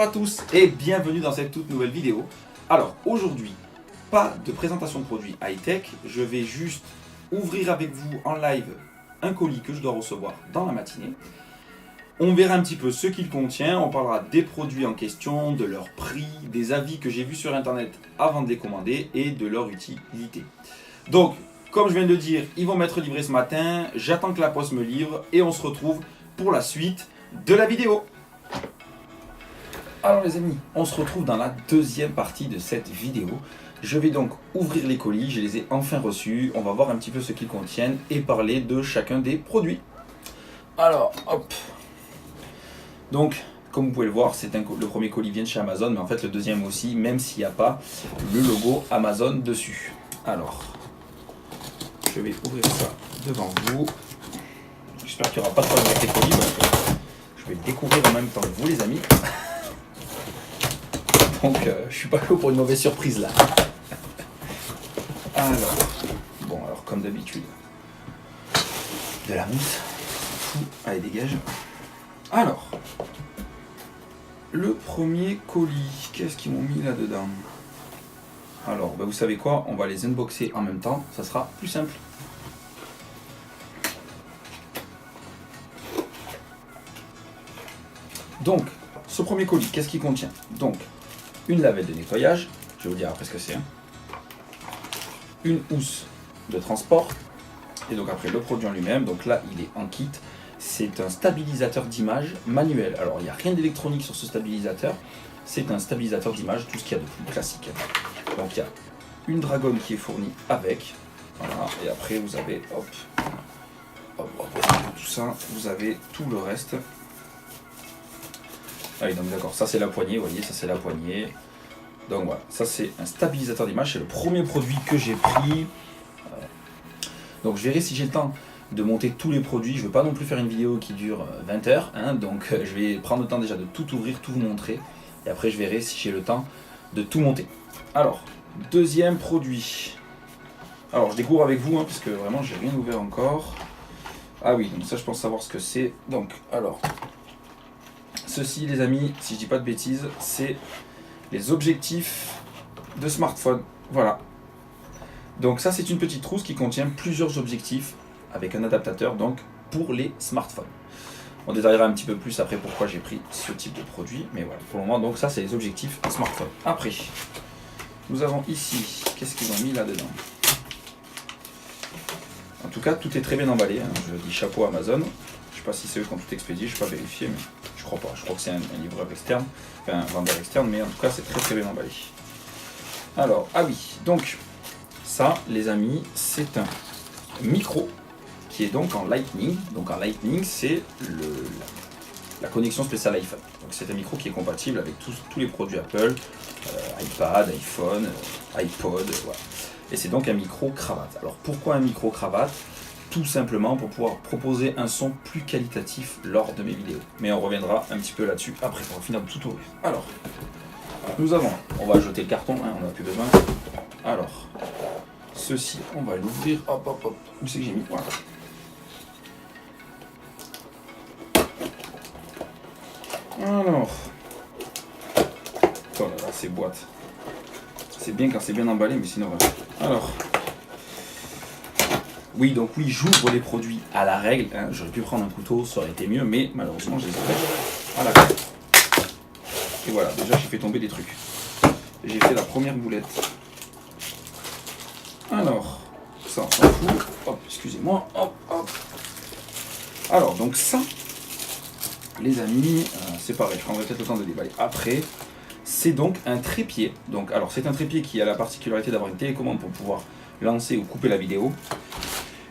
à tous et bienvenue dans cette toute nouvelle vidéo. Alors aujourd'hui, pas de présentation de produits high-tech, je vais juste ouvrir avec vous en live un colis que je dois recevoir dans la matinée. On verra un petit peu ce qu'il contient, on parlera des produits en question, de leur prix, des avis que j'ai vus sur internet avant de les commander et de leur utilité. Donc, comme je viens de le dire, ils vont m'être livrés ce matin, j'attends que la poste me livre et on se retrouve pour la suite de la vidéo. Alors les amis, on se retrouve dans la deuxième partie de cette vidéo. Je vais donc ouvrir les colis, je les ai enfin reçus, on va voir un petit peu ce qu'ils contiennent et parler de chacun des produits. Alors, hop. Donc, comme vous pouvez le voir, le premier colis vient de chez Amazon, mais en fait le deuxième aussi, même s'il n'y a pas le logo Amazon dessus. Alors, je vais ouvrir ça devant vous. J'espère qu'il n'y aura pas de problème avec les colis, parce que je vais le découvrir en même temps que vous les amis. Donc je suis pas chaud pour une mauvaise surprise là. Alors comme d'habitude, de la mousse. Allez dégage. Alors, le premier colis, qu'est-ce qu'ils m'ont mis là-dedans? Alors, vous savez quoi, on va les unboxer en même temps, ça sera plus simple. Donc, ce premier colis, qu'est-ce qu'il contient? Donc, une lavette de nettoyage, je vais vous dire après ce que c'est, une housse de transport, et donc après le produit en lui-même, donc là il est en kit, c'est un stabilisateur d'image manuel. Alors il n'y a rien d'électronique sur ce stabilisateur, c'est un stabilisateur d'image, tout ce qu'il y a de plus classique. Donc il y a une dragonne qui est fournie avec, voilà, et après vous avez, tout ça, vous avez tout le reste. Ah oui, donc d'accord, ça c'est la poignée, vous voyez, ça c'est la poignée. Donc voilà, ça c'est un stabilisateur d'image, c'est le premier produit que j'ai pris. Donc je verrai si j'ai le temps de monter tous les produits. Je ne veux pas non plus faire une vidéo qui dure 20 heures, hein, donc je vais prendre le temps déjà de tout ouvrir, tout vous montrer. Et après je verrai si j'ai le temps de tout monter. Alors, deuxième produit. Alors je découvre avec vous, hein, parce que vraiment j'ai rien ouvert encore. Ah oui, donc ça je pense savoir ce que c'est. Donc, alors... Ceci les amis, si je dis pas de bêtises, c'est les objectifs de smartphone. Voilà. Donc ça c'est une petite trousse qui contient plusieurs objectifs avec un adaptateur donc pour les smartphones. On détaillera un petit peu plus après pourquoi j'ai pris ce type de produit. Mais voilà, pour le moment donc ça c'est les objectifs smartphone. Après, nous avons ici, qu'est-ce qu'ils ont mis là-dedans? En tout cas tout est très bien emballé, hein. Je dis chapeau à Amazon. Je sais pas si c'est eux qui ont tout expédié, je ne sais pas vérifier, mais je crois pas. Je crois que c'est un livreur externe, enfin un vendeur externe, mais en tout cas c'est très bien emballé. Alors, ah oui, donc ça les amis, c'est un micro qui est donc en Lightning. Donc en Lightning c'est la connexion spéciale iPhone. Donc c'est un micro qui est compatible avec tous les produits Apple, iPad, iPhone, iPod, voilà. Et c'est donc un micro cravate. Alors pourquoi un micro cravate? Tout simplement pour pouvoir proposer un son plus qualitatif lors de mes vidéos. Mais on reviendra un petit peu là-dessus après, on va finir de tout ouvrir. Alors, nous avons, on va jeter le carton, hein, on n'a plus besoin. Alors, ceci, on va l'ouvrir, hop, où c'est que j'ai mis? Voilà. Alors, oh là là, ces boîtes. C'est bien quand c'est bien emballé, mais sinon, voilà. Alors... Oui, donc oui, j'ouvre les produits à la règle, hein. J'aurais pu prendre un couteau, ça aurait été mieux, mais malheureusement, je les ai fait à la règle. Et voilà, déjà, j'ai fait tomber des trucs. J'ai fait la première boulette. Alors, ça, on s'en fout. Hop, excusez-moi. Hop. Alors, donc ça, les amis, c'est pareil, je prendrai peut-être le temps de déballer après. C'est donc un trépied. Donc, alors, c'est un trépied qui a la particularité d'avoir une télécommande pour pouvoir lancer ou couper la vidéo.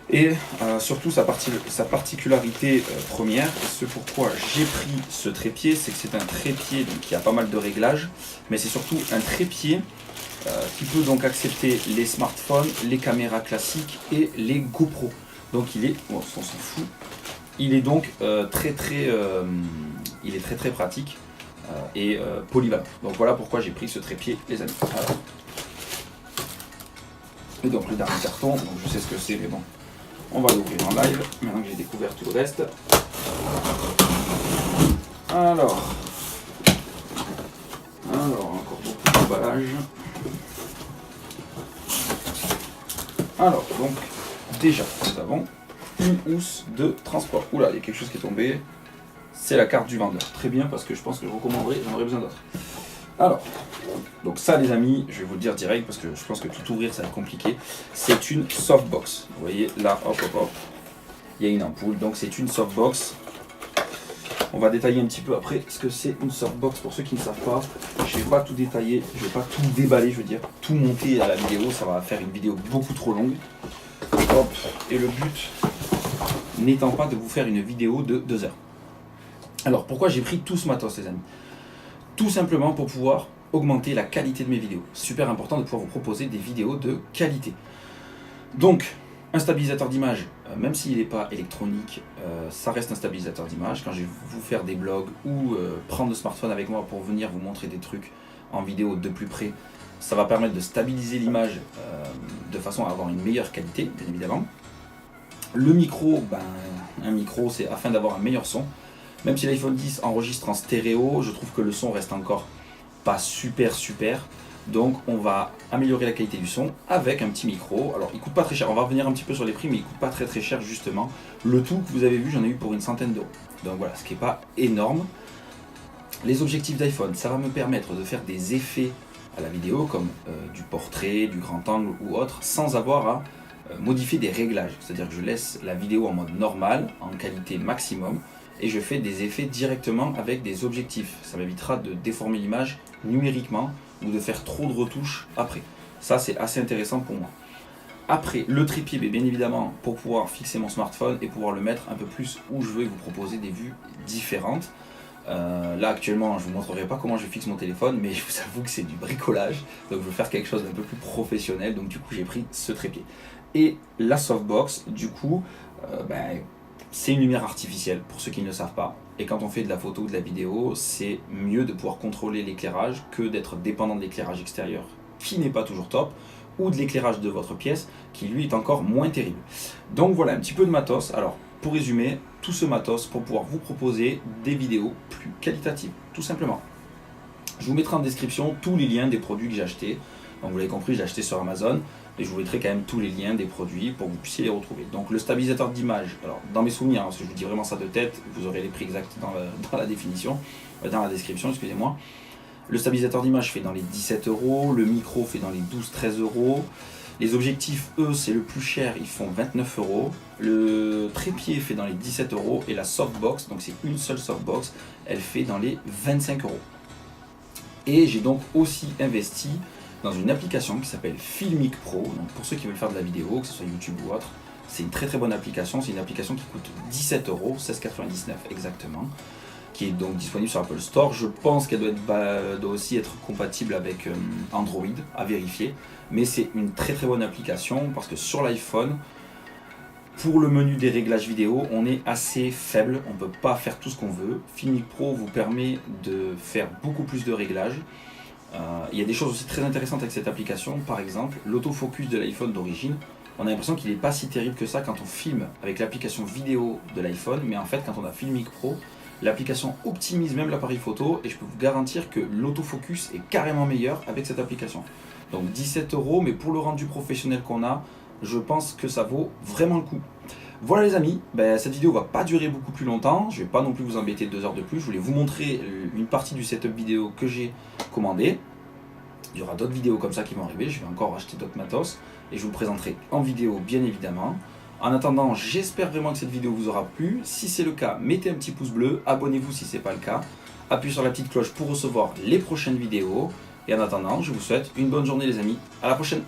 Et surtout sa particularité première, et ce pourquoi j'ai pris ce trépied, c'est que c'est un trépied donc, qui a pas mal de réglages, mais c'est surtout un trépied qui peut donc accepter les smartphones, les caméras classiques et les GoPro. Donc il est, bon, on s'en fout, il est donc très pratique et polyvalent. Donc voilà pourquoi j'ai pris ce trépied les amis. Alors. Et donc le dernier carton, donc je sais ce que c'est mais bon. On va l'ouvrir en live, maintenant que j'ai découvert tout le reste. Alors, d'image. Alors, donc, déjà, nous avons une housse de transport. Oula, il y a quelque chose qui est tombé. C'est la carte du vendeur. Très bien, parce que je pense que je recommanderais, j'en aurais besoin d'autres. Alors, donc ça les amis, je vais vous le dire direct, parce que je pense que tout ouvrir ça va être compliqué. C'est une softbox. Vous voyez, là, hop, hop, hop. Il y a une ampoule, donc c'est une softbox. On va détailler un petit peu après ce que c'est une softbox pour ceux qui ne savent pas. Je ne vais pas tout détailler, je ne vais pas tout déballer, je veux dire, tout monter à la vidéo, ça va faire une vidéo beaucoup trop longue. Hop, et le but n'étant pas de vous faire une vidéo de 2 heures. Alors pourquoi j'ai pris tout ce matos les amis? Tout simplement pour pouvoir augmenter la qualité de mes vidéos. Super important de pouvoir vous proposer des vidéos de qualité. Donc, un stabilisateur d'image, même s'il n'est pas électronique, ça reste un stabilisateur d'image. Quand je vais vous faire des blogs ou prendre le smartphone avec moi pour venir vous montrer des trucs en vidéo de plus près, ça va permettre de stabiliser l'image de façon à avoir une meilleure qualité, bien évidemment. Le micro, un micro c'est afin d'avoir un meilleur son. Même si l'iPhone 10 enregistre en stéréo, je trouve que le son reste encore pas super. Donc on va améliorer la qualité du son avec un petit micro. Alors il coûte pas très cher, on va revenir un petit peu sur les prix, mais il coûte pas très cher justement. Le tout que vous avez vu, j'en ai eu pour une centaine d'euros. Donc voilà, ce qui n'est pas énorme. Les objectifs d'iPhone, ça va me permettre de faire des effets à la vidéo, comme du portrait, du grand angle ou autre, sans avoir à modifier des réglages. C'est-à-dire que je laisse la vidéo en mode normal, en qualité maximum, et je fais des effets directement avec des objectifs. Ça m'évitera de déformer l'image numériquement ou de faire trop de retouches après. Ça c'est assez intéressant pour moi. Après, le trépied, bien évidemment, pour pouvoir fixer mon smartphone et pouvoir le mettre un peu plus où je veux et vous proposer des vues différentes. Là actuellement je ne vous montrerai pas comment je fixe mon téléphone, mais je vous avoue que c'est du bricolage, donc je veux faire quelque chose d'un peu plus professionnel, donc du coup j'ai pris ce trépied. Et la softbox, du coup, c'est une lumière artificielle pour ceux qui ne le savent pas, et quand on fait de la photo ou de la vidéo, c'est mieux de pouvoir contrôler l'éclairage que d'être dépendant de l'éclairage extérieur qui n'est pas toujours top, ou de l'éclairage de votre pièce qui lui est encore moins terrible. Donc voilà un petit peu de matos. Alors pour résumer, tout ce matos pour pouvoir vous proposer des vidéos plus qualitatives, tout simplement. Je vous mettrai en description tous les liens des produits que j'ai achetés. Donc vous l'avez compris, j'ai acheté sur Amazon, et je vous mettrai quand même tous les liens des produits pour que vous puissiez les retrouver. Donc le stabilisateur d'image, alors dans mes souvenirs, parce que je vous dis vraiment ça de tête, vous aurez les prix exacts dans la définition, dans la description, excusez-moi. Le stabilisateur d'image fait dans les 17 €, le micro fait dans les 12-13 €. Les objectifs, eux, c'est le plus cher, ils font 29 €. Le trépied fait dans les 17 € et la softbox, donc c'est une seule softbox, elle fait dans les 25 €. Et j'ai donc aussi investi dans une application qui s'appelle Filmic Pro. Donc pour ceux qui veulent faire de la vidéo, que ce soit YouTube ou autre, c'est une très bonne application. C'est une application qui coûte 17 €, 16,99 exactement, qui est donc disponible sur Apple Store. Je pense qu'elle doit aussi être compatible avec Android, à vérifier. Mais c'est une très bonne application parce que sur l'iPhone, pour le menu des réglages vidéo, on est assez faible, on ne peut pas faire tout ce qu'on veut. Filmic Pro vous permet de faire beaucoup plus de réglages. Il y a des choses aussi très intéressantes avec cette application, par exemple l'autofocus de l'iPhone d'origine. On a l'impression qu'il n'est pas si terrible que ça quand on filme avec l'application vidéo de l'iPhone, mais en fait quand on a Filmic Pro, l'application optimise même l'appareil photo et je peux vous garantir que l'autofocus est carrément meilleur avec cette application. Donc 17 €, mais pour le rendu professionnel qu'on a, je pense que ça vaut vraiment le coup. Voilà les amis, cette vidéo va pas durer beaucoup plus longtemps, je vais pas non plus vous embêter 2 heures de plus, je voulais vous montrer une partie du setup vidéo que j'ai commandé. Il y aura d'autres vidéos comme ça qui vont arriver, je vais encore acheter d'autres matos et je vous le présenterai en vidéo bien évidemment. En attendant, j'espère vraiment que cette vidéo vous aura plu. Si c'est le cas, mettez un petit pouce bleu, abonnez-vous si ce n'est pas le cas, appuyez sur la petite cloche pour recevoir les prochaines vidéos. Et en attendant, je vous souhaite une bonne journée les amis, à la prochaine.